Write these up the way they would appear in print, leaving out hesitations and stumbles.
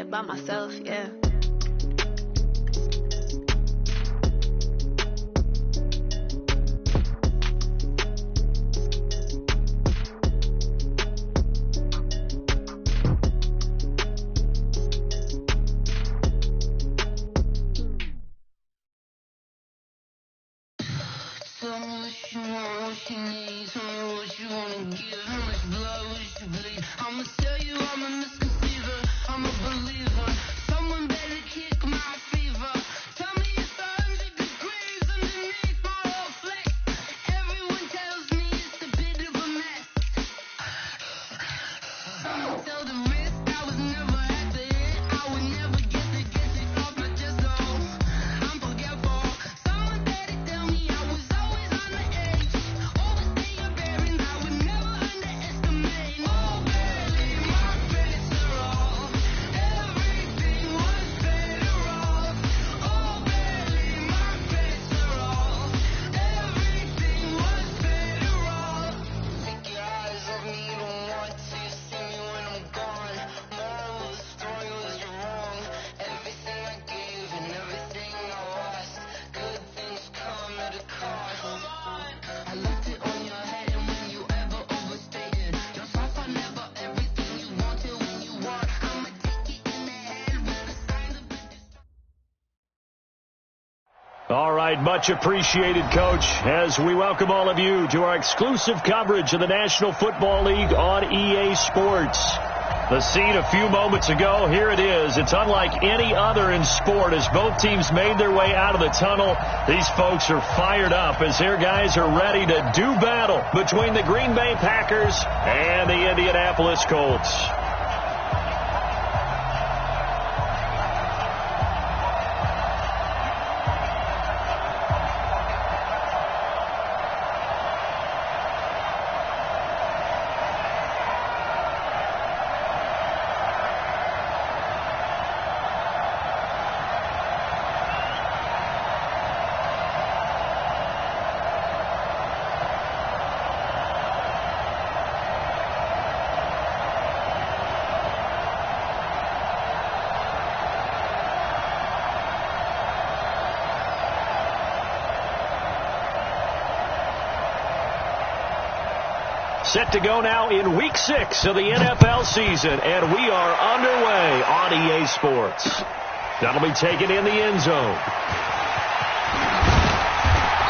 it by myself, yeah. Tell me what you want, what you need. Tell me what you wanna give. How much blood would you bleed? I'ma tell you I'm a misconceiver. I'm a believer. Someone better kick my fever. Tell me it's 100 degrees underneath my whole flex. Everyone tells me it's a bit of a mess. Someone tell the risk I was never at the end. I would never get it off my chest. So I'm forgetful. Someone better tell me I was always on the edge. Overstay your bearings, I would never underestimate. Oh baby, my face are off. Everything was better off. Oh baby, my face are off. Everything was better off. Take your eyes off me, you don't want to see me when I'm gone. Moral of the story was you're wrong. Everything I gave and everything I lost. Good things come at a cost. I left it on your head, and when you ever overstated yourself, I never everything you wanted when you want. I'ma take it in the head with the signs of All right, much appreciated, Coach, as we welcome all of you to our exclusive coverage of the National Football League on EA Sports. The scene a few moments ago, here it is. It's unlike any other in sport as both teams made their way out of the tunnel. These folks are fired up as their guys are ready to do battle between the Green Bay Packers and the Indianapolis Colts. Set to go now in Week 6 of the NFL season, and we are underway on EA Sports. That'll be taken in the end zone.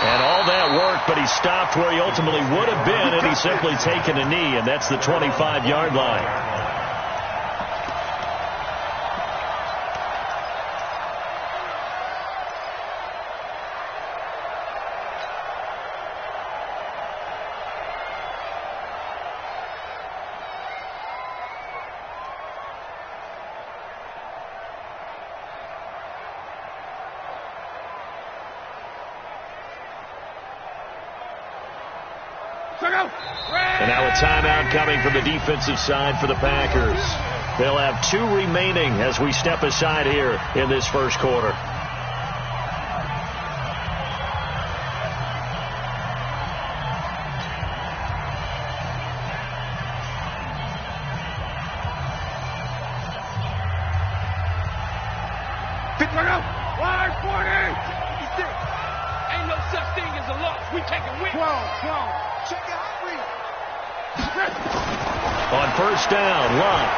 And all that work, but he stopped where he ultimately would have been had he simply taken a knee, and that's the 25-yard line. And now a timeout coming from the defensive side for the Packers. They'll have 2 remaining as we step aside here in this first quarter. Wide 40! Ain't no such thing as a loss. We take a win. Come on. Check it out, On first down, Love.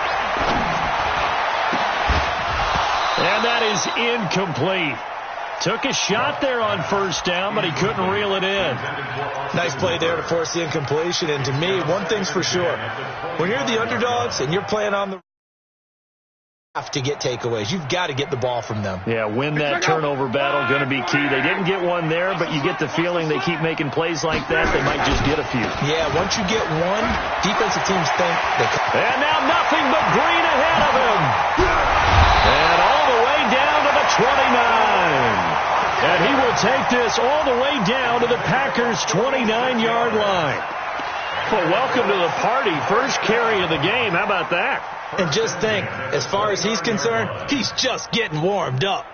And that is incomplete. Took a shot there on first down, but he couldn't reel it in. Nice play there to force the incompletion. And to me, one thing's for sure. When you're the underdogs and you're playing on the have to get takeaways. You've got to get the ball from them. Yeah, win that turnover battle, going to be key. They didn't get one there, but you get the feeling they keep making plays like that, they might just get a few. Yeah, once you get one, defensive teams think they can. And now nothing but green ahead of him. And all the way down to the 29. And he will take this all the way down to the Packers' 29-yard line. Well, welcome to the party. First carry of the game. How about that? And just think, as far as he's concerned, he's just getting warmed up.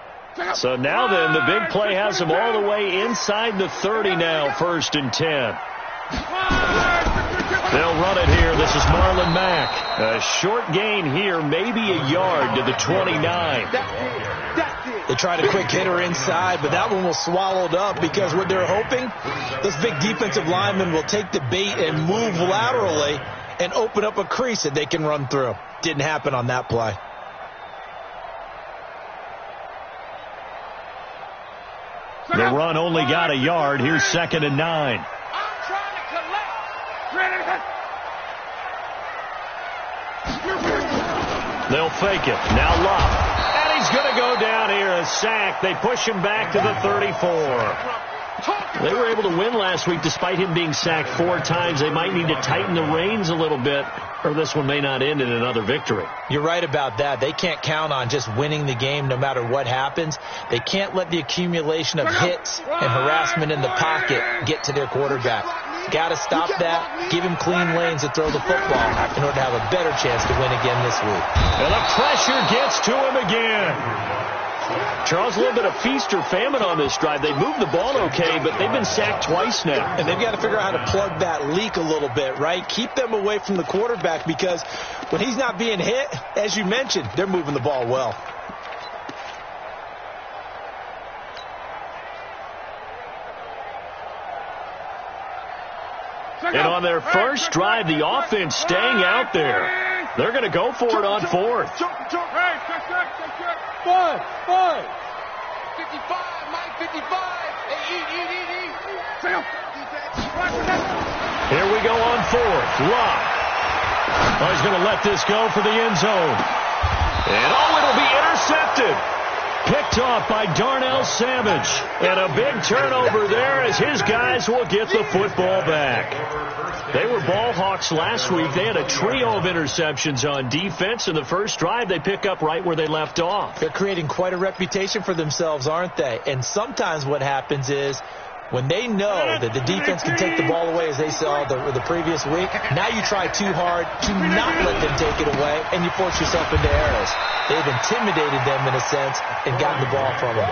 So now then, the big play has him all the way inside the 30 now, 1st and 10. They'll run it here. This is Marlon Mack. A short gain here, maybe a yard to the 29. They tried a quick hitter inside, but that one was swallowed up because what they're hoping, those big defensive linemen will take the bait and move laterally and open up a crease that they can run through. Didn't happen on that play. The run only got a yard. Here's 2nd and 9. They'll fake it. Now Love. And he's going to go down here. A sack. They push him back to the 34. They were able to win last week despite him being sacked 4 times. They might need to tighten the reins a little bit, or this one may not end in another victory. You're right about that. They can't count on just winning the game no matter what happens. They can't let the accumulation of hits and harassment in the pocket get to their quarterback. Got to stop that. Give him clean lanes to throw the football in order to have a better chance to win again this week. And the pressure gets to him again. Charles, a little bit of feast or famine on this drive. They moved the ball okay, but they've been sacked twice now. And they've got to figure out how to plug that leak a little bit, right? Keep them away from the quarterback because when he's not being hit, as you mentioned, they're moving the ball well. And on their first drive, the offense staying out there. They're going to go for it on 4th. 55, Mike, 55. Hey, eat. Here we go on 4th. Love. Oh, he's going to let this go for the end zone. And it'll be intercepted. Picked off by Darnell Savage. And a big turnover there as his guys will get the football back. They were ball hawks last week. They had a trio of interceptions on defense. In the first drive, they pick up right where they left off. They're creating quite a reputation for themselves, aren't they? And sometimes what happens is when they know that the defense can take the ball away, as they saw the previous week, now you try too hard to not let them take it away, and you force yourself into errors. They've intimidated them in a sense and gotten the ball from them.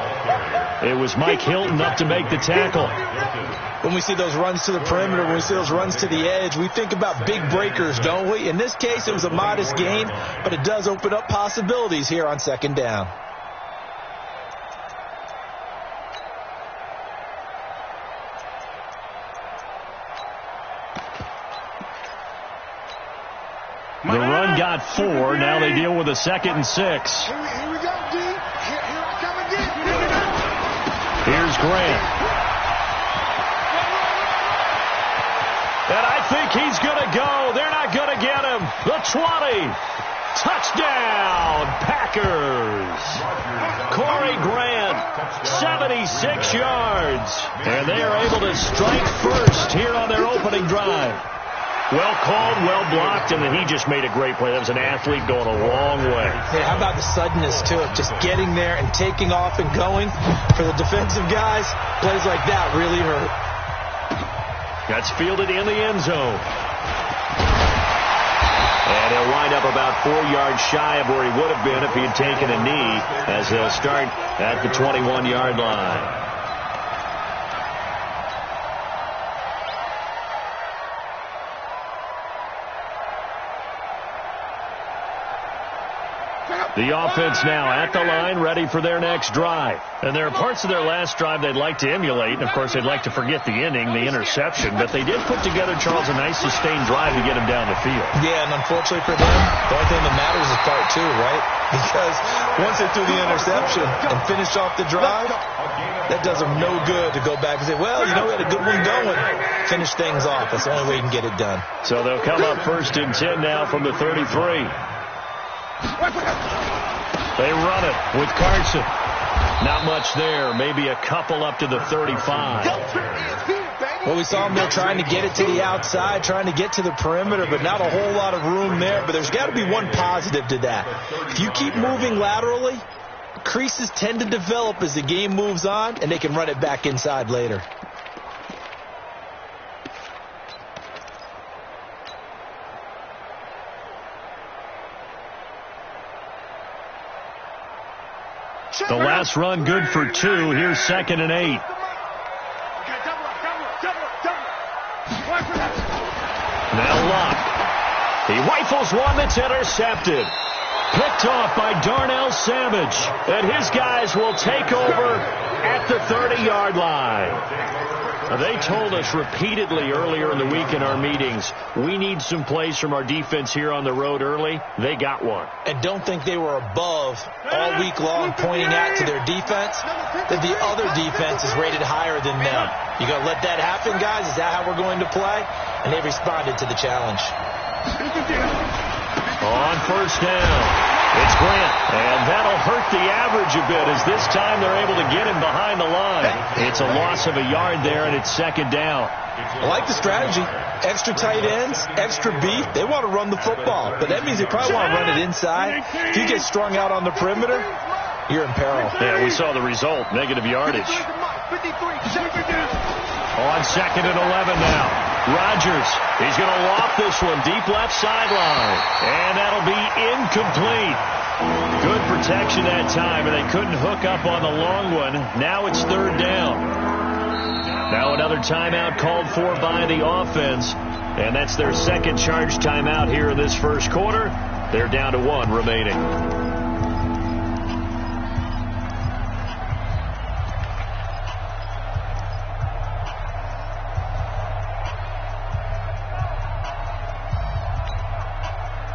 It was Mike Hilton up to make the tackle. When we see those runs to the perimeter, when we see those runs to the edge, we think about big breakers, don't we? In this case, it was a modest gain, but it does open up possibilities here on 2nd down. The run got 4. Now they deal with a 2nd and 6. Here we go, D. Here I come again. Here's Grant. And I think he's going to go. They're not going to get him. The 20. Touchdown, Packers. Corey Grant, 76 yards. And they are able to strike first here on their opening drive. Well called, well blocked, and then he just made a great play. That was an athlete going a long way. Hey, how about the suddenness to it? Just getting there and taking off and going. For the defensive guys, plays like that really hurt. That's fielded in the end zone. And he'll wind up about 4 yards shy of where he would have been if he had taken a knee, as they'll start at the 21-yard line. The offense now at the line, ready for their next drive. And there are parts of their last drive they'd like to emulate. And, of course, they'd like to forget the inning, the interception. But they did put together, Charles, a nice sustained drive to get him down the field. Yeah, and unfortunately for them, the only thing that matters is part 2, right? Because once they threw the interception and finished off the drive, that does them no good to go back and say, well, you know, we had a good one going. Finish things off. That's the only way you can get it done. So they'll come up 1st and 10 now from the 33. They run it with Carson. Not much there. Maybe a couple up to the 35. Well, we saw them there trying to get it to the outside, trying to get to the perimeter, but not a whole lot of room there. But there's got to be one positive to that. If you keep moving laterally, creases tend to develop as the game moves on, and they can run it back inside later. The last run good for 2. Here's 2nd and 8. Now He rifles one that's intercepted. Picked off by Darnell Savage. And his guys will take over at the 30-yard line. They told us repeatedly earlier in the week in our meetings, we need some plays from our defense here on the road early. They got one. And don't think they were above all week long pointing out to their defense that the other defense is rated higher than them. You got to let that happen, guys? Is that how we're going to play? And they responded to the challenge. On first down, it's Grant, and that'll hurt the average a bit as this time they're able to get him behind the line. It's a loss of a yard there, and it's second down. I like the strategy. Extra tight ends, extra beef. They want to run the football, but that means they probably want to run it inside. If you get strung out on the perimeter, you're in peril. Yeah, we saw the result, negative yardage. On second and 11 now. Rodgers, he's going to loft this one deep left sideline, and that'll be incomplete. Good protection that time, and they couldn't hook up on the long one. Now it's third down. Now another timeout called for by the offense, and that's their second charge timeout here in this first quarter. They're down to one remaining.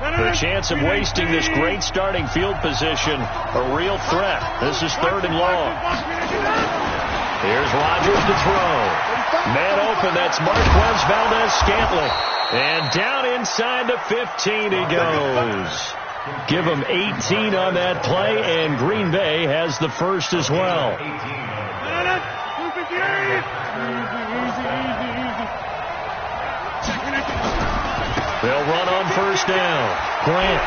The chance of wasting this great starting field position, a real threat. This is third and long. Here's Rodgers to throw. Man open, that's Marquez Valdez-Scantling. And down inside the 15 he goes. Give him 18 on that play, and Green Bay has the first as well. They'll run on first down. Grant.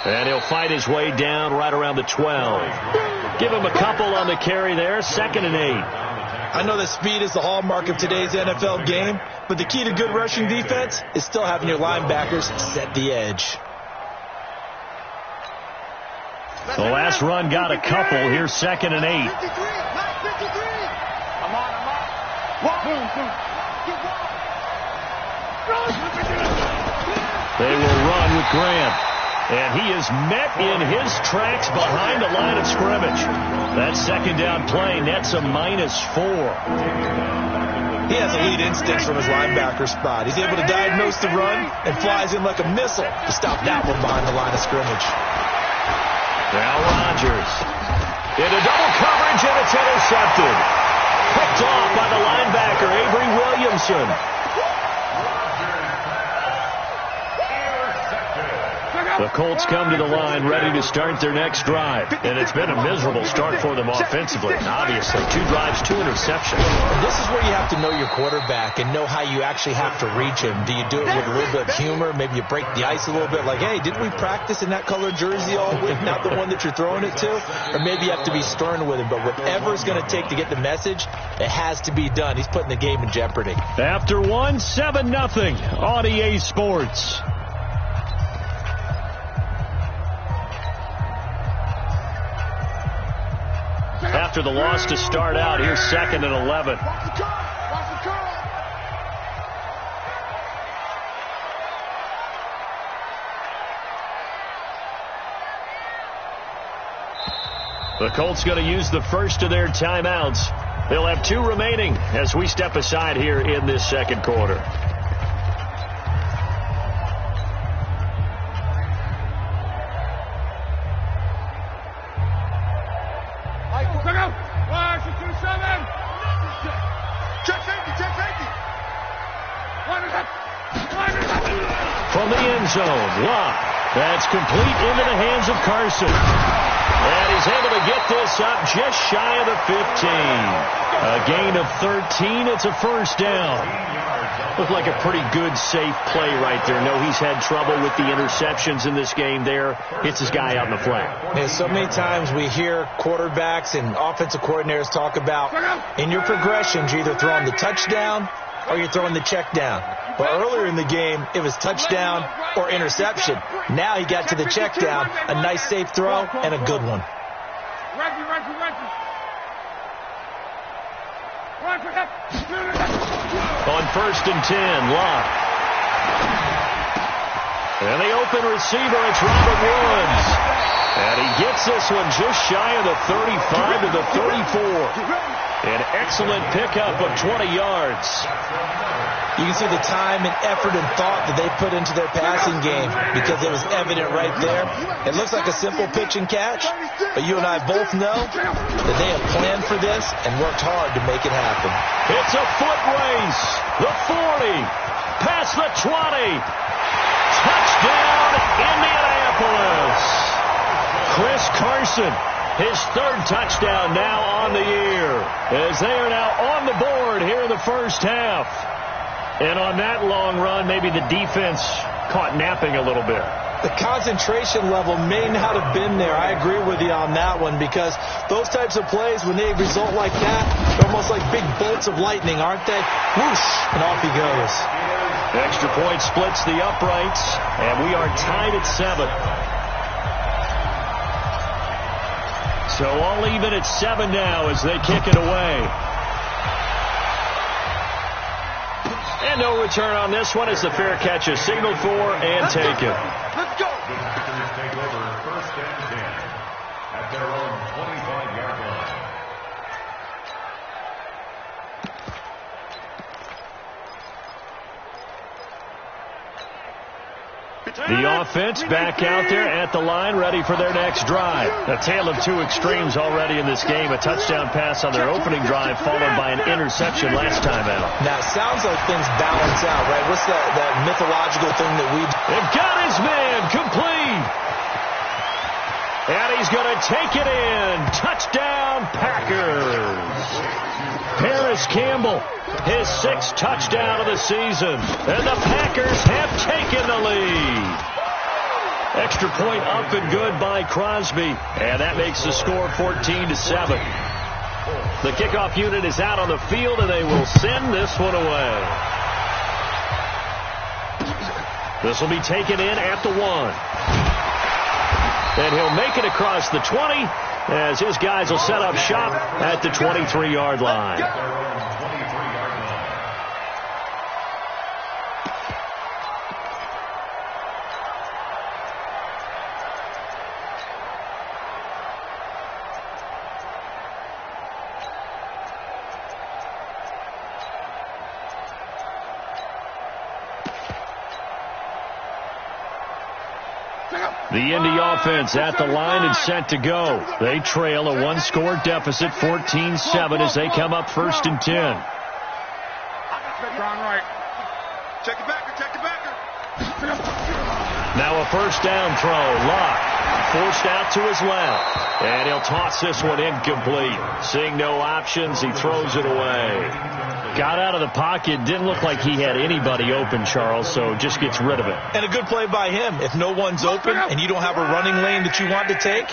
And he'll fight his way down right around the 12. Give him a couple on the carry there. Second and 8. I know that speed is the hallmark of today's NFL game, but the key to good rushing defense is still having your linebackers set the edge. The last run got a couple. Here's second and 8. They will run with Grant. And he is met in his tracks behind the line of scrimmage. That second down play nets a -4. He has elite instincts from his linebacker spot. He's able to diagnose the run and flies in like a missile to stop that one behind the line of scrimmage. Now Rodgers into double coverage, and it's intercepted. Picked off by the linebacker, Avery Williamson. The Colts come to the line ready to start their next drive. And it's been a miserable start for them offensively. Obviously, 2 drives, 2 interceptions. And this is where you have to know your quarterback and know how you actually have to reach him. Do you do it with a little bit of humor? Maybe you break the ice a little bit like, hey, didn't we practice in that colored jersey all week? Not the one that you're throwing it to? Or maybe you have to be stern with him. But whatever it's going to take to get the message, it has to be done. He's putting the game in jeopardy. After 1, 7-0 on EA Sports. After the loss to start out, here's second and 11. The Colts going to use the first of their timeouts. They'll have 2 remaining as we step aside here in this second quarter. From the end zone, Locke. That's complete into the hands of Carson. And he's able to get this up just shy of the 15. A gain of 13. It's a first down. Looked like a pretty good, safe play right there. No, he's had trouble with the interceptions in this game there. Hits his guy out in the flat. And so many times we hear quarterbacks and offensive coordinators talk about in your progressions, you're either throwing the touchdown or you're throwing the check down. But earlier in the game, it was touchdown or interception. Now he got to the check down, a nice safe throw, and a good one. On first and 10, Locke. And the open receiver, it's Robert Woods. And he gets this one just shy of the 35 to the 34. An excellent pickup of 20 yards. You can see the time and effort and thought that they put into their passing game because it was evident right there. It looks like a simple pitch and catch, but you and I both know that they have planned for this and worked hard to make it happen. It's a foot race. The 40, past the 20. Touchdown, Indianapolis. Chris Carson, his third touchdown now on the year, as they are now on the board here in the first half. And on that long run, maybe the defense caught napping a little bit. The concentration level may not have been there. I agree with you on that one because those types of plays, when they result like that, they're almost like big bolts of lightning, aren't they? Whoosh, and off he goes. Extra point splits the uprights, and we are tied at 7. So all even at 7 now as they kick it away. And no return on this one as the fair catch is signaled for and taken. Let's go. Take over first and 10 at their own 25-yard line. The offense back out there at the line, ready for their next drive. A tale of two extremes already in this game. A touchdown pass on their opening drive, followed by an interception last time out. Now, it sounds like things balance out, right? What's that mythological thing that we... They've got his man complete. And he's going to take it in. Touchdown, Packers. Paris Campbell, his 6th touchdown of the season. And the Packers have taken the lead. Extra point up and good by Crosby. And that makes the score 14-7. The kickoff unit is out on the field, and they will send this one away. This will be taken in at the 1. And he'll make it across the 20 as his guys will set up shop at the 23-yard line. The Indy offense at the line and set to go. They trail a one-score deficit, 14-7, as they come up 1st and 10. Right. Check it back. Check it back. Now a first down throw. Locke forced out to his left. And he'll toss this one incomplete. Seeing no options, he throws it away. Got out of the pocket. Didn't look like he had anybody open, Charles, so just gets rid of it. And a good play by him. If no one's open and you don't have a running lane that you want to take,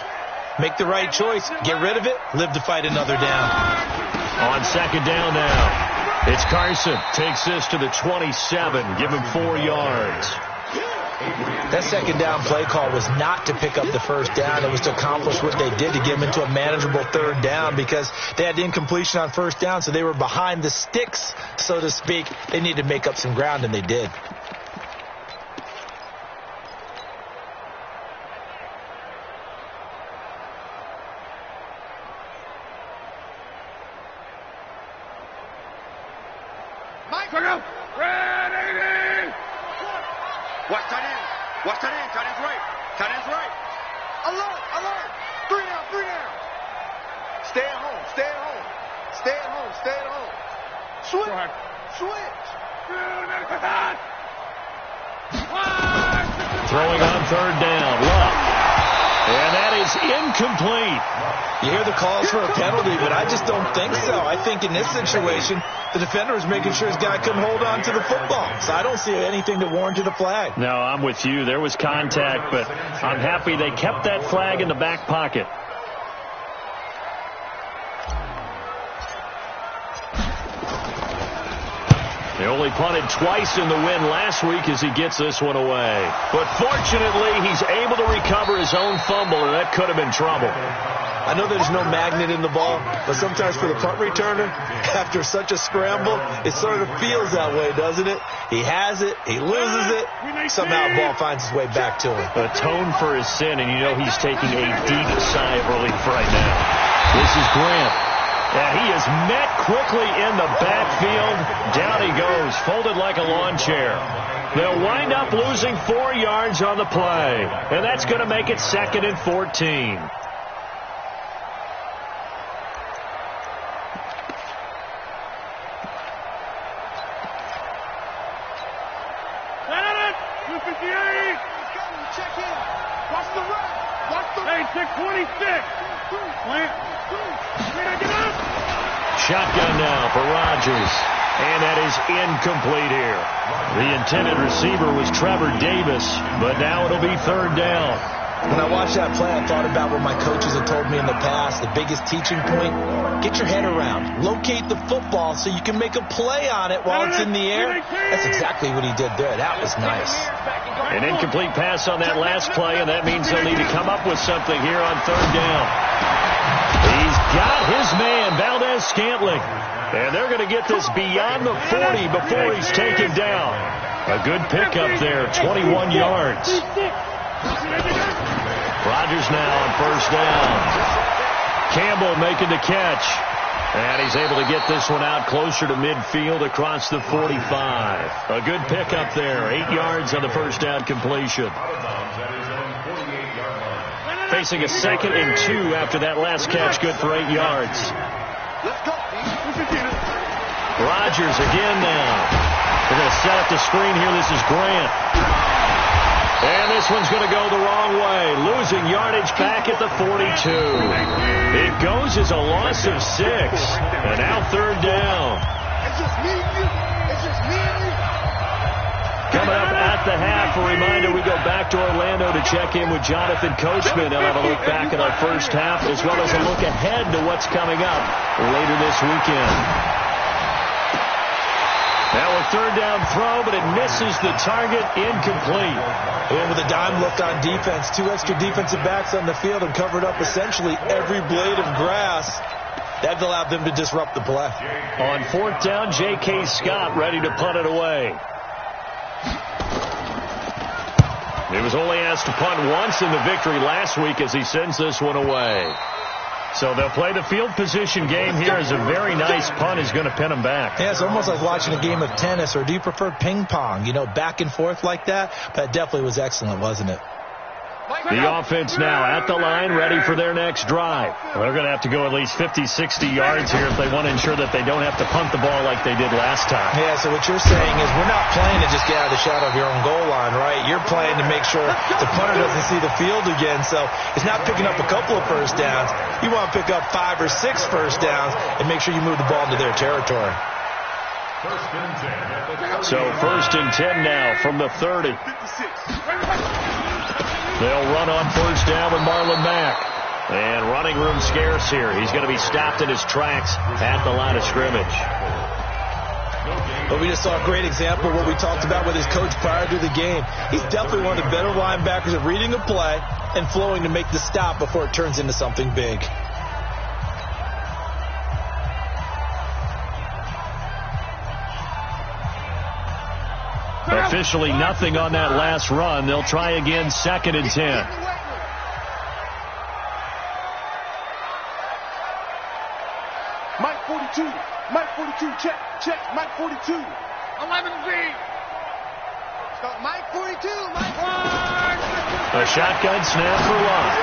make the right choice. Get rid of it. Live to fight another down. On 2nd down now, it's Carson. Takes this to the 27. Give him 4 yards. That 2nd down play call was not to pick up the first down. It was to accomplish what they did, to get them into a manageable 3rd down, because they had incompletion on 1st down, so they were behind the sticks, so to speak. They needed to make up some ground, and they did. Mike, go. Ready. Watch tight end. Watch tight end. Tight end's right. Tight end's right. Alert. 3 down. Stay at home. Stay at home. Switch. Throwing on 3rd down. Love. And that is incomplete. You hear the calls for a penalty, but I just don't think so. I think in this situation, the defender was making sure his guy couldn't hold on to the football. So I don't see anything that warranted a flag. No, I'm with you. There was contact, but I'm happy they kept that flag in the back pocket. They only punted twice in the win last week as he gets this one away. But fortunately, he's able to recover his own fumble, and that could have been trouble. I know there's no magnet in the ball, but sometimes for the punt returner, after such a scramble, it sort of feels that way, doesn't it? He has it, he loses it, somehow the ball finds its way back to him. Atone for his sin, and you know he's taking a deep sigh of relief right now. This is Grant. And he is met quickly in the backfield. Down he goes, folded like a lawn chair. They'll wind up losing 4 yards on the play, and that's going to make it 2nd and 14. Shotgun now for Rodgers. And that is incomplete here. The intended receiver was Trevor Davis, but now it'll be 3rd down. When I watched that play, I thought about what my coaches have told me in the past. The biggest teaching point, get your head around. Locate the football so you can make a play on it while it's in the air. That's exactly what he did there. That was nice. An incomplete pass on that last play, and that means they'll need to come up with something here on 3rd down. He's got his man, Valdez-Scantling. And they're going to get this beyond the 40 before he's taken down. A good pickup there, 21 yards. Rodgers now on 1st down. Campbell making the catch. And he's able to get this one out closer to midfield across the 45. A good pickup there, 8 yards on the 1st down completion. Facing a 2nd and 2 after that last catch, good for 8 yards. Rodgers again now. They're going to set up the screen here. This is Grant. And this one's going to go the wrong way. Losing yardage back at the 42. It goes as a loss of 6. And now 3rd down. Coming up at the half, a reminder, we go back to Orlando to check in with Jonathan Coachman. He'll have a look back at our first half as well as a look ahead to what's coming up later this weekend. Now a 3rd down throw, but it misses the target, incomplete. And with a dime left on defense, 2 extra defensive backs on the field and covered up essentially every blade of grass. That allowed them to disrupt the play. On 4th down, J.K. Scott ready to punt it away. He was only asked to punt once in the victory last week as he sends this one away. So they'll play the field position game here as a very nice punt is going to pin them back. Yeah, it's almost like watching a game of tennis, or do you prefer ping pong? You know, back and forth like that? That definitely was excellent, wasn't it? The offense now at the line, ready for their next drive. They're going to have to go at least 50, 60 yards here if they want to ensure that they don't have to punt the ball like they did last time. Yeah, so what you're saying is we're not playing to just get out of the shadow of your own goal line, right? You're playing to make sure the punter doesn't see the field again. So it's not picking up a couple of 1st downs. You want to pick up 5 or 6 1st downs and make sure you move the ball into their territory. So 1st and 10 now from the 30. They'll run on 1st down with Marlon Mack. And running room scarce here. He's going to be stopped in his tracks at the line of scrimmage. But we just saw a great example of what we talked about with his coach prior to the game. He's definitely one of the better linebackers at reading a play and flowing to make the stop before it turns into something big. Officially nothing on that last run. They'll try again, 2nd and 10. Mike 42, check, Mike 42. 11Z. Stop Mike 42, Mike 42. A shotgun snap for Love.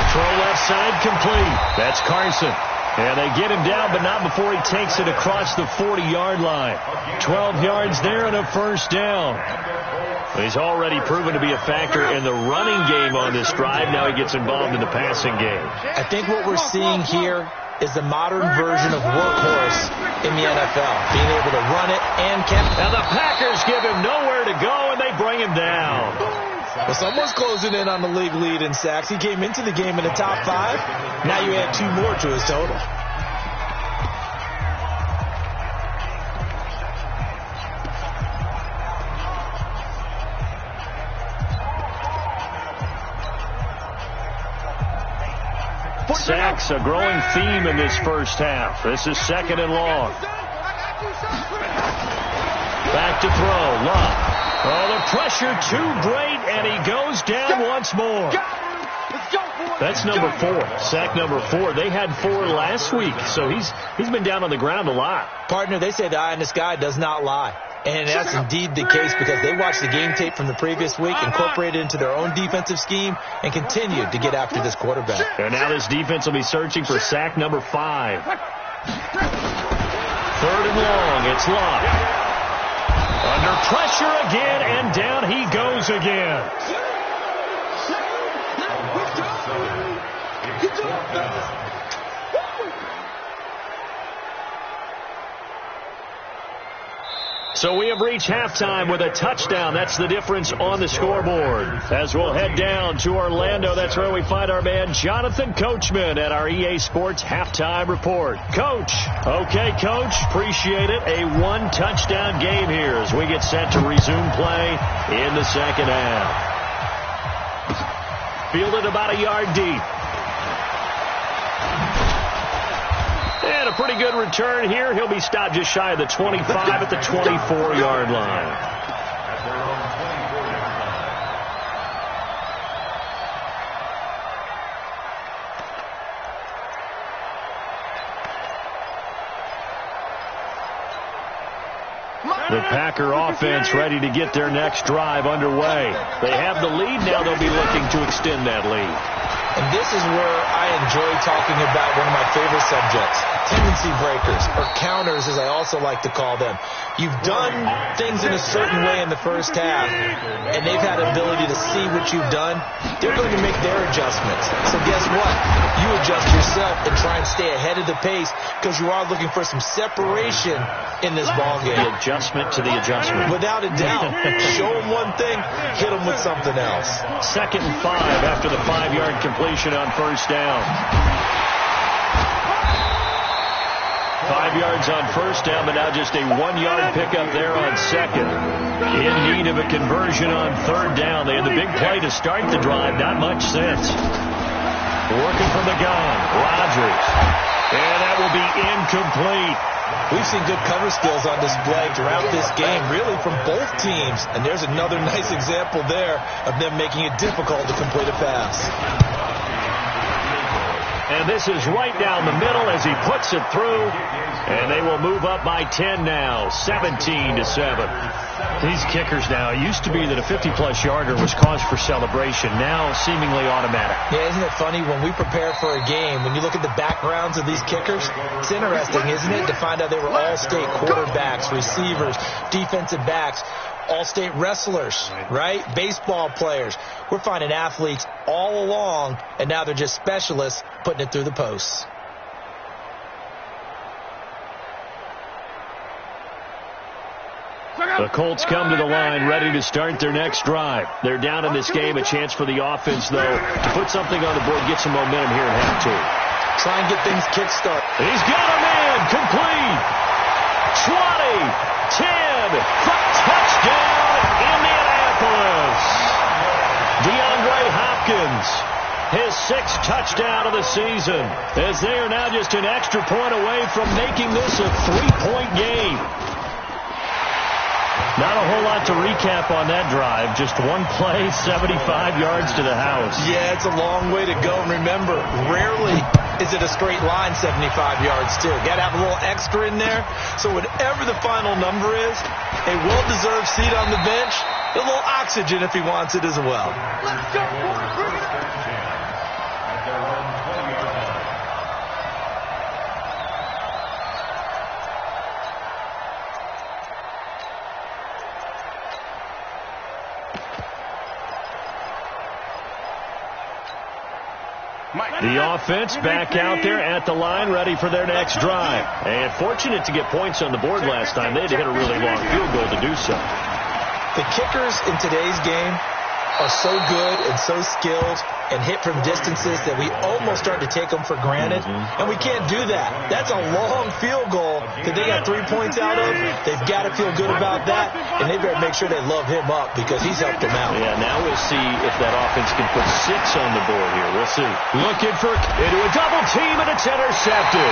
Throw left side complete. That's Carson. And they get him down, but not before he takes it across the 40-yard line. 12 yards there and a 1st down. He's already proven to be a factor in the running game on this drive. Now he gets involved in the passing game. I think what we're seeing here is the modern version of workhorse in the NFL, being able to run it and catch. Now the Packers give him nowhere to go, and they bring him down. Well, someone's closing in on the league lead in sacks. He came into the game in the top 5. Now you add 2 more to his total. Sacks, a growing theme in this first half. This is 2nd and long. Back to throw. Love. Oh, the pressure too great, and he goes down once more. That's number 4. Sack number 4. They had 4 last week, so he's been down on the ground a lot. Partner, they say the eye in the sky does not lie. And that's indeed the case because they watched the game tape from the previous week, incorporated it into their own defensive scheme, and continued to get after this quarterback. And now this defense will be searching for sack number 5. 3rd and long. It's Love. Under pressure again, and down he goes again. So we have reached halftime with a touchdown. That's the difference on the scoreboard. As we'll head down to Orlando, that's where we find our man Jonathan Coachman at our EA Sports Halftime Report. Coach. Okay, Coach. Appreciate it. A 1-touchdown game here as we get set to resume play in the second half. Fielded about a yard deep. And a pretty good return here. He'll be stopped just shy of the 25 at the 24-yard line. The Packer offense ready to get their next drive underway. They have the lead. Now they'll be looking to extend that lead. And this is where I enjoy talking about one of my favorite subjects, tendency breakers, or counters as I also like to call them. You've done things in a certain way in the first half, and they've had an ability to see what you've done. They're going to make their adjustments. So guess what? You adjust yourself and try and stay ahead of the pace because you are looking for some separation in this ball game. The adjustment to the adjustment. Without a doubt. Show them one thing, hit them with something else. 2nd and 5 after the 5-yard completion on first down. 5 yards on first down, but now just a 1-yard pickup there on second. In need of a conversion on 3rd down. They had the big play to start the drive. Not much sense. Working from the gun. Rodgers. And that will be incomplete. We've seen good cover skills on display throughout this game, really from both teams. And there's another nice example there of them making it difficult to complete a pass. And this is right down the middle as he puts it through. And they will move up by 10 now, 17-7. These kickers now, it used to be that a 50-plus yarder was cause for celebration. Now seemingly automatic. Yeah, isn't it funny when we prepare for a game, when you look at the backgrounds of these kickers, it's interesting, isn't it, to find out they were all-state quarterbacks, receivers, defensive backs, all-state wrestlers, right? Baseball players. We're finding athletes all along, and now they're just specialists putting it through the posts. The Colts come to the line ready to start their next drive. They're down in this game. A chance for the offense, though, to put something on the board, get some momentum here in half 2. Try and get things kick-started. He's got a man. Complete. 20, 10, touchdown, Indianapolis. DeAndre Hopkins, his 6th touchdown of the season, as they are now just an extra point away from making this a 3-point game. Not a whole lot to recap on that drive. Just one play, 75 yards to the house. Yeah, it's a long way to go. And remember, rarely is it a straight line 75 yards, too. Got to have a little extra in there. So whatever the final number is, a well-deserved seat on the bench, a little oxygen if he wants it as well. Let's go, boys. Bring it up. The offense back out there at the line, ready for their next drive. And fortunate to get points on the board last time. They had to hit a really long field goal to do so. The kickers in today's game are so good and so skilled and hit from distances that we almost start to take them for granted, and we can't do that. That's a long field goal that they got 3 points out of. They've got to feel good about that, and they better make sure they love him up because he's helped them out. Yeah, now we'll see if that offense can put 6 on the board here. We'll see. Looking for into a double team, and it's intercepted.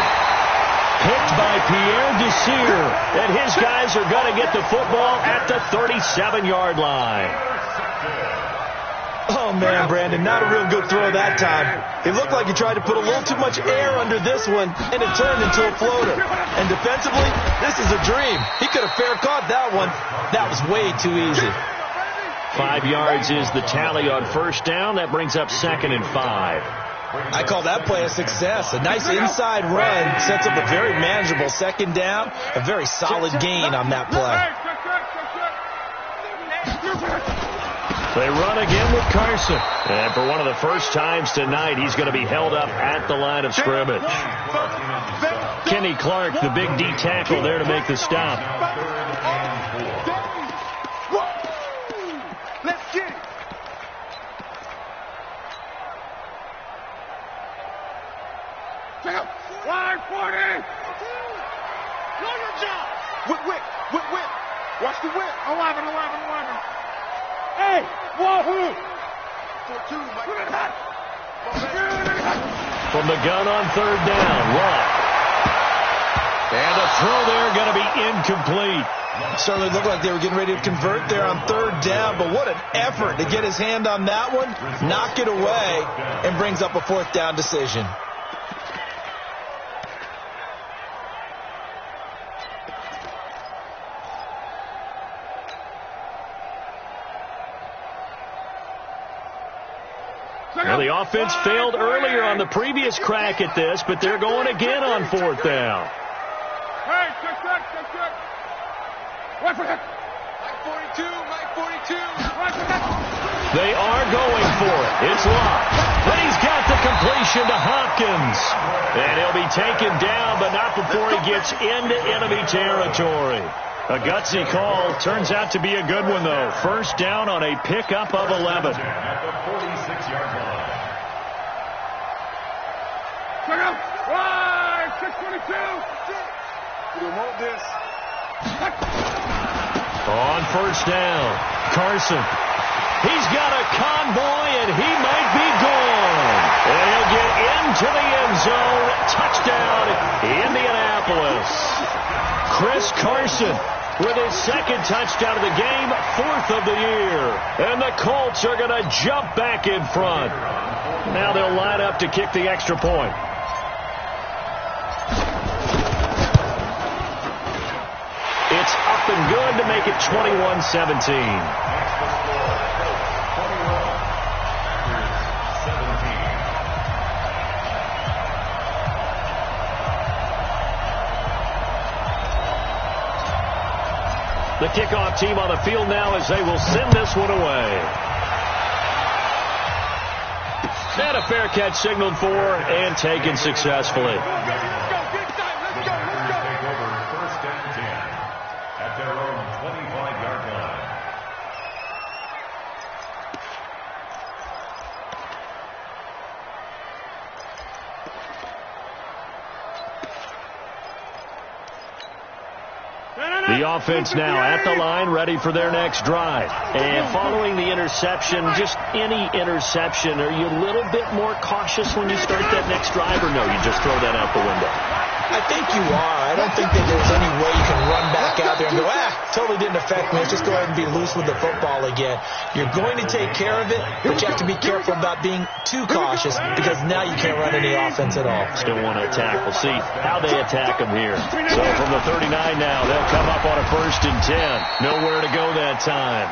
Picked by Pierre Desir, and his guys are going to get the football at the 37-yard line. Oh, man, Brandon, not a real good throw that time. It looked like he tried to put a little too much air under this one, and it turned into a floater. And defensively, this is a dream. He could have fair caught that one. That was way too easy. 5 yards is the tally on first down. That brings up 2nd and 5. I call that play a success. A nice inside run sets up a very manageable second down. A very solid gain on that play. They run again with Carson. And for one of the first times tonight, he's going to be held up at the line of scrimmage. Kenny Clark, the big D tackle there to make the stop. Let's get it. Check out. Line 40. Know your job. Whip. Watch the whip. 11. Hey, wahoo! 4-2, Mike. From the gun on third down, run. And the throw there going to be incomplete. Certainly looked like they were getting ready to convert there on third down, but what an effort to get his hand on that one, knock it away, and brings up a 4th down decision. Well, the offense failed earlier on the previous crack at this, but they're going again on 4th down. Hey, check. Watch for that. Mike 42. They are going for it. It's locked. But he's got the completion to Hopkins. And he'll be taken down, but not before he gets into enemy territory. A gutsy call. Turns out to be a good one, though. First down on a pickup of 11. At the 46-yard line. Check out. Line 622. You don't want this. On first down, Carson. He's got a convoy, and he might be gone. And he'll get into the end zone. Touchdown, Indianapolis. Chris Carson with his 2nd touchdown of the game, 4th of the year. And the Colts are going to jump back in front. Now they'll line up to kick the extra point. It's up and good to make it 21-17. The kickoff team on the field now as they will send this one away. And a fair catch signaled for and taken successfully. Let's go. Take over 1st and 10 at their own 25-yard line. The offense now at the line, ready for their next drive. And following the interception, just any interception, are you a little bit more cautious when you start that next drive, or no, you just throw that out the window? I think you are. I don't think that there's any way you can run back out there and go, totally didn't affect me. Let's just go ahead and be loose with the football again. You're going to take care of it, but you have to be careful about being too cautious because now you can't run any offense at all. Still want to attack. We'll see how they attack them here. So from the 39 now, they'll come up on a 1st and 10. Nowhere to go that time.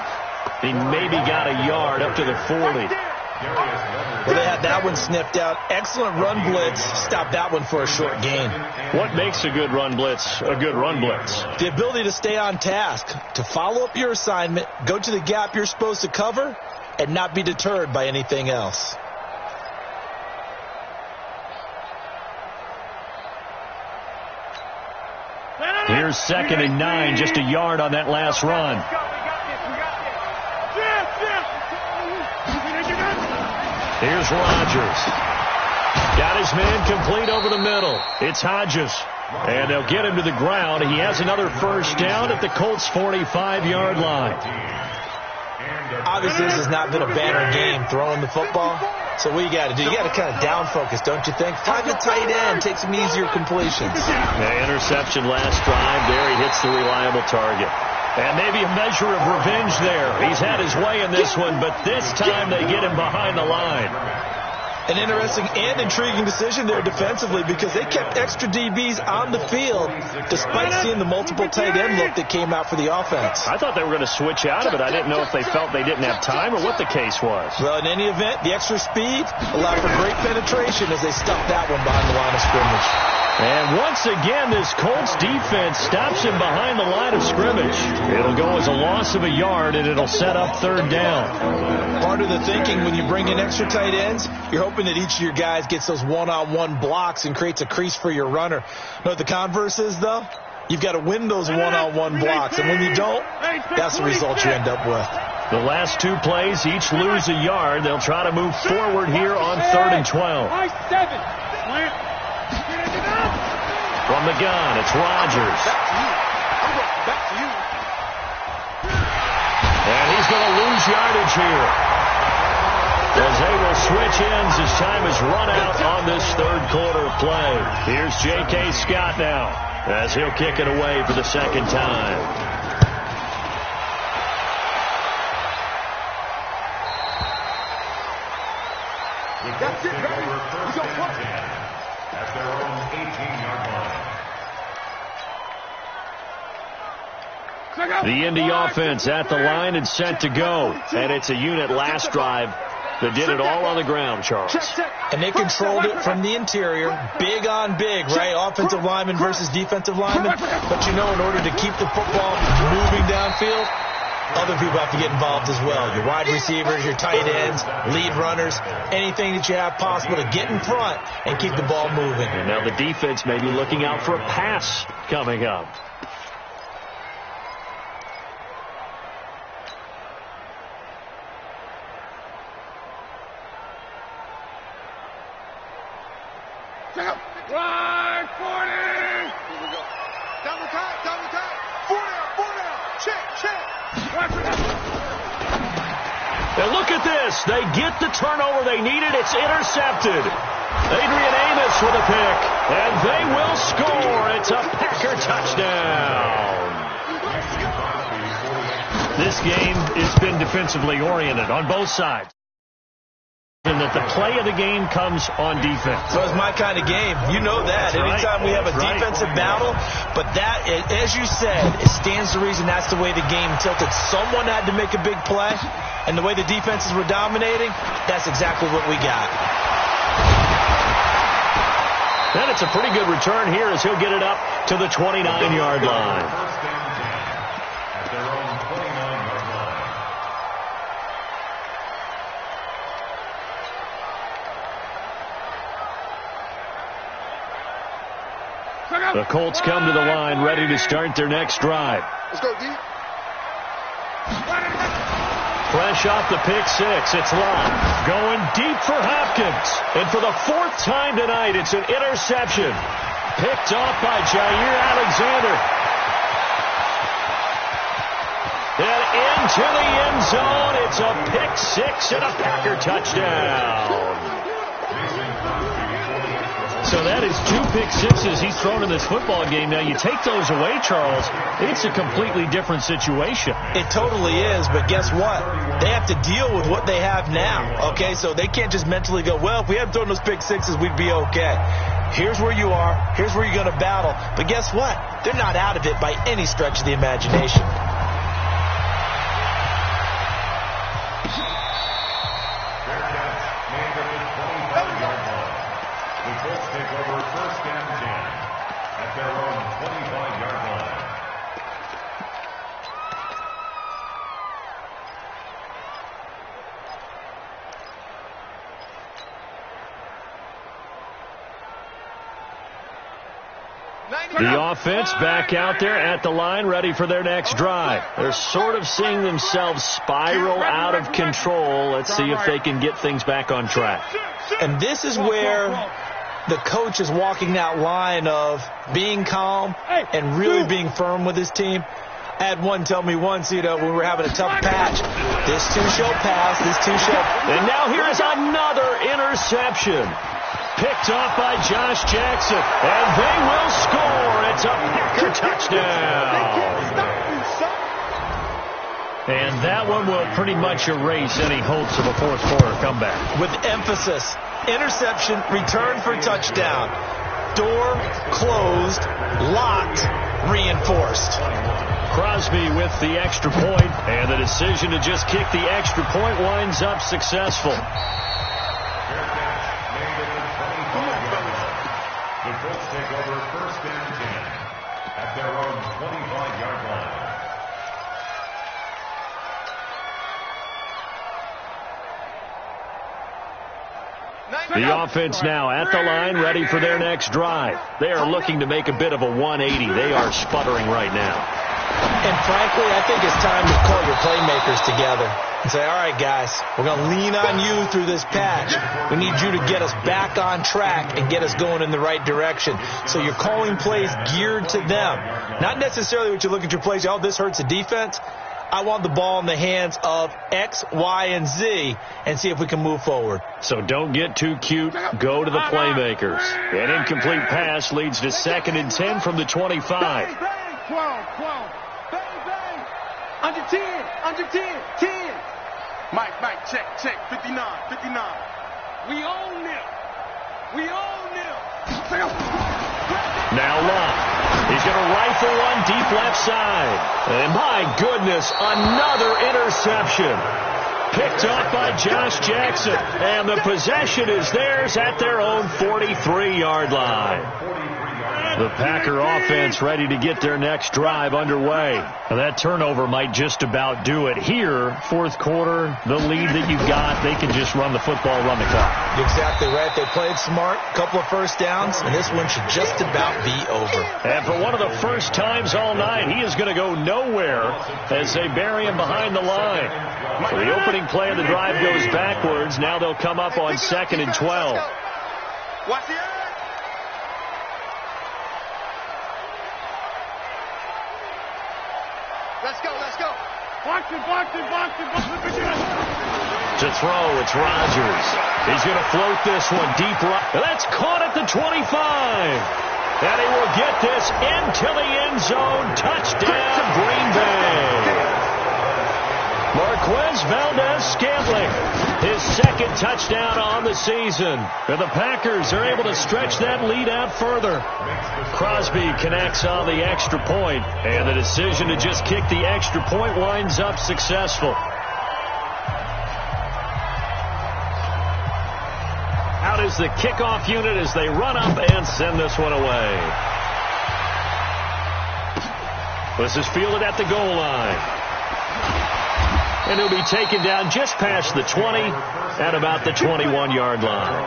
He maybe got a yard up to the 40. Well, they had that one sniffed out. Excellent run blitz. Stop that one for a short gain. What makes a good run blitz a good run blitz? The ability to stay on task, to follow up your assignment, go to the gap you're supposed to cover, and not be deterred by anything else. Here's 2nd and 9, just a yard on that last run. Here's Rodgers. Got his man complete over the middle. It's Hodges. And they'll get him to the ground. He has another first down at the Colts' 45-yard line. Obviously, this has not been a banner game throwing the football. So what you got to do, you got to kind of down focus, don't you think? Find the tight end, take some easier completions. The interception last drive there. He hits the reliable target. And maybe a measure of revenge there. He's had his way in this one, but this time they get him behind the line. An interesting and intriguing decision there defensively because they kept extra DBs on the field despite seeing the multiple tight end look that came out for the offense. I thought they were going to switch out of it. I didn't know if they felt they didn't have time or what the case was. Well, in any event, the extra speed allowed for great penetration as they stuffed that one behind the line of scrimmage. And once again, this Colts defense stops him behind the line of scrimmage. It'll go as a loss of a yard, and it'll set up third down. Part of the thinking when you bring in extra tight ends, you're hoping that each of your guys gets those one-on-one blocks and creates a crease for your runner. Know what the converse is, though? You've got to win those one-on-one blocks, and when you don't, that's the result you end up with. The last two plays each lose a yard. They'll try to move forward here on 3rd and 12. From the gun, it's Rodgers. And he's going to lose yardage here. As they will switch ends as time is run out on this third quarter play. Here's J.K. Scott now as he'll kick it away for the second time. That's it, baby. We go first. At their own 18-yard line. The Indy offense at the line and set to go. And it's a unit last drive that did it all on the ground, Charles. And they controlled it from the interior, big on big, right? Offensive lineman versus defensive lineman. But you know, in order to keep the football moving downfield, other people have to get involved as well. Your wide receivers, your tight ends, lead runners, anything that you have possible to get in front and keep the ball moving. And now the defense may be looking out for a pass coming up. Right, 40. Here we go. Double time. 4 down. Check. And look at this. They get the turnover they needed. It's intercepted. Adrian Amos with a pick. And they will score. It's a Packer touchdown. This game has been defensively oriented on both sides. And that the play of the game comes on defense. So it's my kind of game. You know that. Anytime we have a defensive battle, but that, as you said, it stands to reason that's the way the game tilted. Someone had to make a big play, and the way the defenses were dominating, that's exactly what we got. And it's a pretty good return here as he'll get it up to the 29-yard line. First down 10 at their own 29-yard line. The Colts come to the line ready to start their next drive. Let's go, D. Fresh off the pick six, it's Lott going deep for Hopkins. And for the 4th time tonight, it's an interception. Picked off by Jair Alexander. And into the end zone, it's a pick six and a Packer touchdown. So that is 2 pick sixes he's thrown in this football game. Now, you take those away, Charles, it's a completely different situation. It totally is, but guess what? They have to deal with what they have now, okay? So they can't just mentally go, well, if we hadn't thrown those pick sixes, we'd be okay. Here's where you are. Here's where you're going to battle. But guess what? They're not out of it by any stretch of the imagination. Take over first and 10 at their own 25-yard line. The offense back out there at the line, ready for their next drive. They're sort of seeing themselves spiral out of control. Let's see if they can get things back on track. And this is where the coach is walking that line of being calm and really being firm with his team. I had one tell me once, when we were having a tough patch, this too shall pass, this too shall. And now here is another interception. Picked off by Josh Jackson, and they will score. It's a Packer touchdown. And that one will pretty much erase any hopes of a fourth quarter comeback. With emphasis, interception, return for touchdown. Door closed, locked, reinforced. Crosby with the extra point, and the decision to just kick the extra point winds up successful. The Colts take over 1st and 10 at their own 25-yard line. The offense now at the line, ready for their next drive. They are looking to make a bit of a 180. They are sputtering right now. And frankly, I think it's time to call your playmakers together and say, all right, guys, we're going to lean on you through this patch. We need you to get us back on track and get us going in the right direction. So you're calling plays geared to them. Not necessarily what you look at your plays, oh, this hurts the defense. I want the ball in the hands of X, Y, and Z and see if we can move forward. So don't get too cute. Go to the playmakers. An incomplete pass leads to 2nd and 10 from the 25. 12. Under 10. 10. Mike, check. 59. We own them. Now Love. He's going to rifle one deep left side. And my goodness, another interception. Picked off by Josh Jackson. And the possession is theirs at their own 43-yard line. The Packer offense ready to get their next drive underway. Now that turnover might just about do it. Here, fourth quarter, the lead that you've got, they can just run the football, run the clock. You're exactly right. They played smart, couple of first downs, and this one should just about be over. And for one of the first times all night, he is going to go nowhere as they bury him behind the line. So the opening play of the drive goes backwards. Now they'll come up on 2nd and 12. Watch the eye. Let's go. Box it. To throw, it's Rodgers. He's going to float this one deep right. That's caught at the 25. And he will get this into the end zone. Touchdown, Green Bay. Marquez Valdez-Scantling, his 2nd touchdown on the season. And the Packers are able to stretch that lead out further. Crosby connects on the extra point, and the decision to just kick the extra point winds up successful. Out is the kickoff unit as they run up and send this one away. This is fielded at the goal line. And he'll be taken down just past the 20 at about the 21-yard line.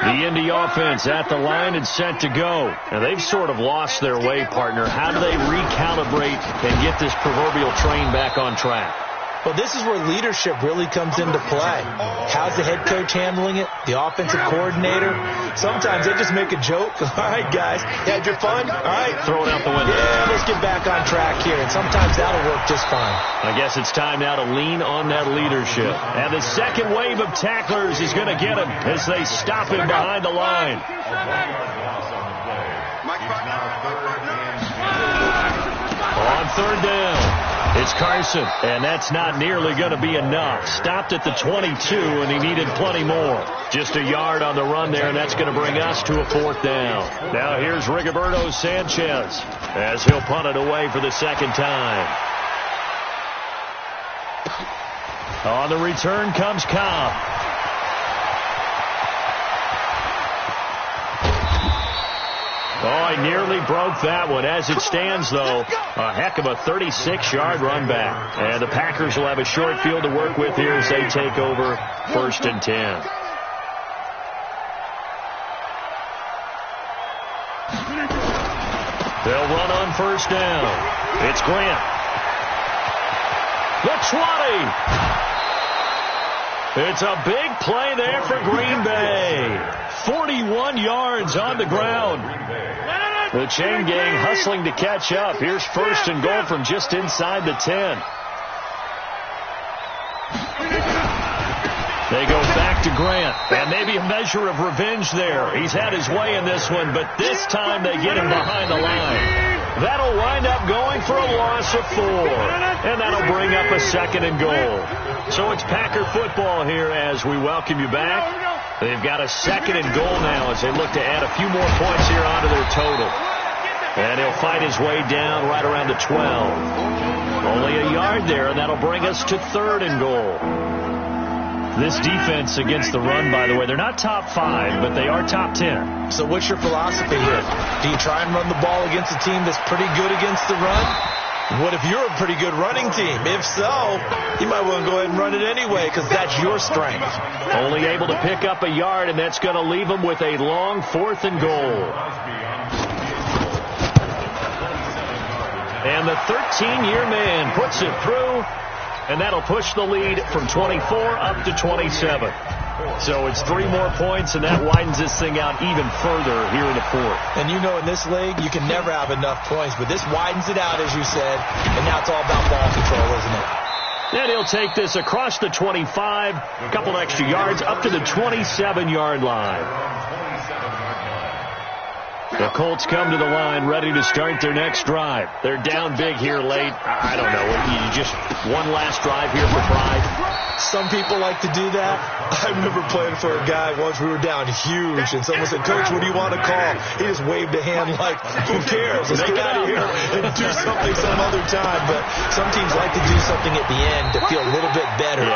The Indy offense at the line and set to go. And they've sort of lost their way, partner. How do they recalibrate and get this proverbial train back on track? Well, this is where leadership really comes into play. How's the head coach handling it? The offensive coordinator? Sometimes they just make a joke. All right, guys, you had your fun? All right. Throw it out the window. Yeah, let's get back on track here. And sometimes that'll work just fine. I guess it's time now to lean on that leadership. And the second wave of tacklers is going to get him as they stop him behind the line. On 3rd down. It's Carson, and that's not nearly going to be enough. Stopped at the 22, and he needed plenty more. Just a yard on the run there, and that's going to bring us to a 4th down. Now here's Rigoberto Sanchez as he'll punt it away for the 2nd time. On the return comes Cobb. Oh, he nearly broke that one. As it stands, though, a heck of a 36-yard run back. And the Packers will have a short field to work with here as they take over 1st and 10. They'll run on first down. It's Grant. The 20. It's a big play there for Green Bay. 41 yards on the ground. The chain gang hustling to catch up. Here's first and goal from just inside the 10. They go back to Grant, and maybe a measure of revenge there. He's had his way in this one, but this time they get him behind the line. That'll wind up going for a loss of 4, and that'll bring up a second and goal. So it's Packer football here as we welcome you back. They've got a second and goal now as they look to add a few more points here onto their total. And he'll fight his way down right around the 12. Only a yard there, and that'll bring us to third and goal. This defense against the run, by the way, they're not top 5, but they are top 10. So what's your philosophy here? Do you try and run the ball against a team that's pretty good against the run? What if you're a pretty good running team? If so, you might want to go ahead and run it anyway because that's your strength. Only able to pick up a yard, and that's going to leave them with a long fourth and goal. And the 13-year man puts it through. And that'll push the lead from 24 up to 27. So it's 3 more points, and that widens this thing out even further here in the fourth. And you know in this league, you can never have enough points, but this widens it out, as you said, and now it's all about ball control, isn't it? And he'll take this across the 25, a couple extra yards, up to the 27-yard line. The Colts come to the line ready to start their next drive. They're down big here late. I don't know. You just one last drive here for pride. Some people like to do that. I remember playing for a guy once. We were down huge, and someone said, "Coach, what do you want to call?" He just waved a hand like, "Who cares? Let's get out of here and do something some other time." But some teams like to do something at the end to feel a little bit better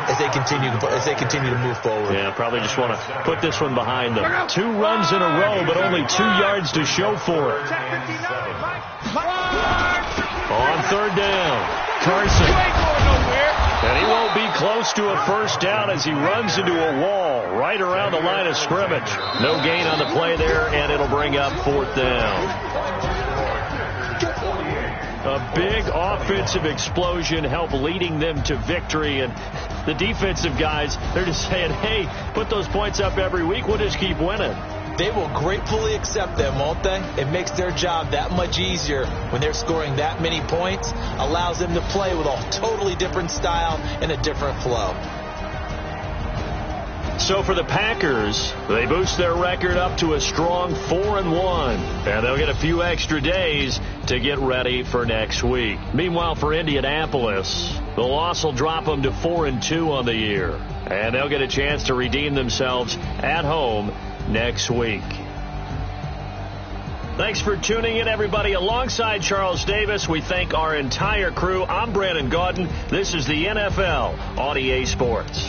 as they continue to move forward. Yeah, probably just want to put this one behind them. 2 runs in a row, but only 2 yards to show for it. On third down, Carson. And he won't be close to a first down as he runs into a wall right around the line of scrimmage. No gain on the play there, and it'll bring up fourth down. A big offensive explosion helped leading them to victory, and the defensive guys, they're just saying, hey, put those points up every week, we'll just keep winning. They will gratefully accept them, won't they? It makes their job that much easier when they're scoring that many points, allows them to play with a totally different style and a different flow. So for the Packers, they boost their record up to a strong 4-1, and they'll get a few extra days to get ready for next week. Meanwhile, for Indianapolis, the loss will drop them to 4-2 on the year, and they'll get a chance to redeem themselves at home next week. Thanks for tuning in, everybody. Alongside Charles Davis, we thank our entire crew. I'm Brandon Gaudin. This is the NFL on EA Sports.